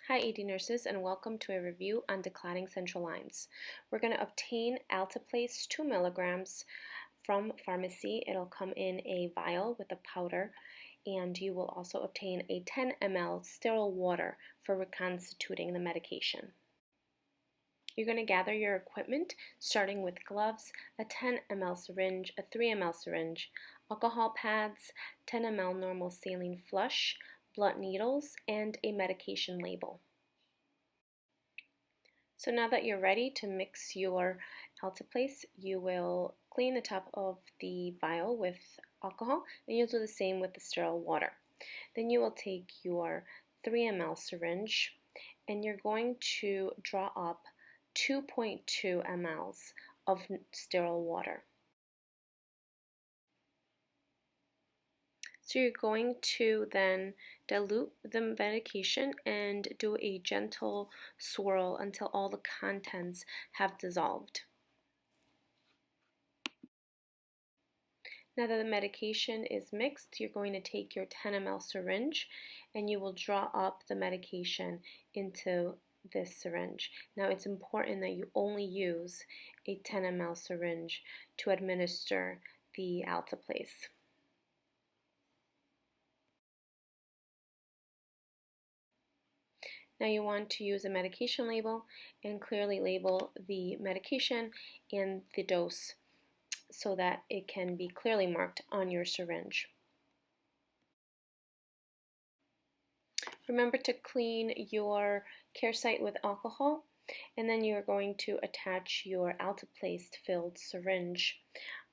Hi ED nurses, and welcome to a review on declotting central lines. We're going to obtain Alteplase 2 milligrams from pharmacy. It'll come in a vial with a powder, and you will also obtain a 10 ml sterile water for reconstituting the medication. You're going to gather your equipment, starting with gloves, a 10 ml syringe, a 3 ml syringe, alcohol pads, 10 ml normal saline flush, blunt needles, and a medication label. So now that you're ready to mix your Alteplase, you will clean the top of the vial with alcohol, and you'll do the same with the sterile water. Then you will take your 3 ml syringe, and you're going to draw up 2.2 mLs of sterile water. So you're going to then dilute the medication and do a gentle swirl until all the contents have dissolved. Now that the medication is mixed, you're going to take your 10 ml syringe and you will draw up the medication into this syringe. Now it's important that you only use a 10 ml syringe to administer the Alteplase. Now you want to use a medication label and clearly label the medication and the dose so that it can be clearly marked on your syringe. Remember to clean your care site with alcohol, and then you're going to attach your Alteplase filled syringe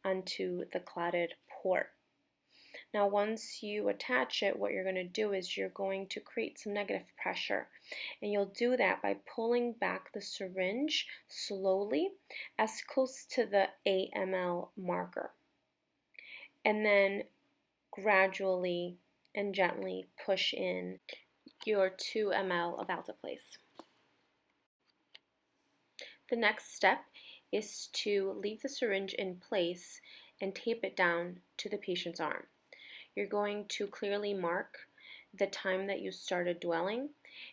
onto the clotted port. Now once you attach it, what you're going to do is you're going to create some negative pressure, and you'll do that by pulling back the syringe slowly as close to the 8 ml marker, and then gradually and gently push in your 2 ml of Alteplase. The next step is to leave the syringe in place and tape it down to the patient's arm. You're going to clearly mark the time that you started dwelling,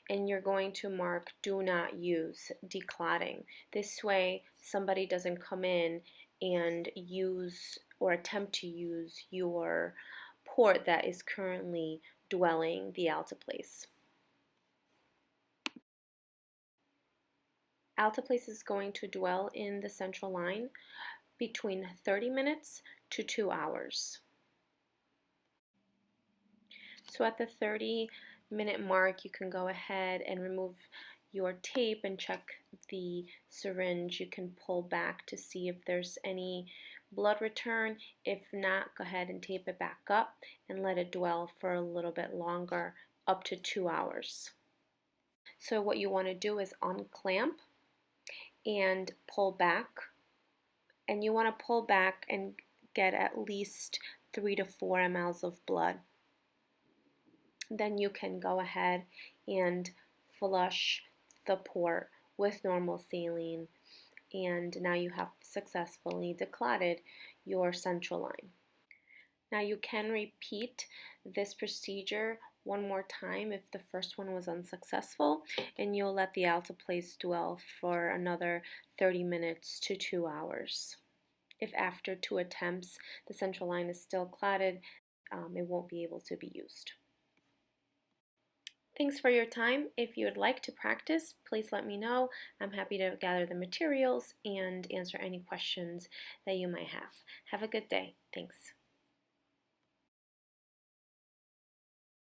and you're going to mark do not use declotting. This way somebody doesn't come in and use or attempt to use your port that is currently dwelling the Alteplase. Alteplase is going to dwell in the central line between 30 minutes to 2 hours. So at the 30-minute mark, you can go ahead and remove your tape and check the syringe. You can pull back to see if there's any blood return. If not, go ahead and tape it back up and let it dwell for a little bit longer, up to 2 hours. So what you want to do is unclamp and pull back, and you want to pull back and get at least 3 to 4 mLs of blood. Then you can go ahead and flush the port with normal saline, and now you have successfully declotted your central line. Now you can repeat this procedure one more time if the first one was unsuccessful, and you'll let the Alteplase dwell for another 30 minutes to 2 hours. If after 2 attempts the central line is still clotted, it won't be able to be used. Thanks for your time. If you would like to practice, please let me know. I'm happy to gather the materials and answer any questions that you might have. Have a good day. Thanks.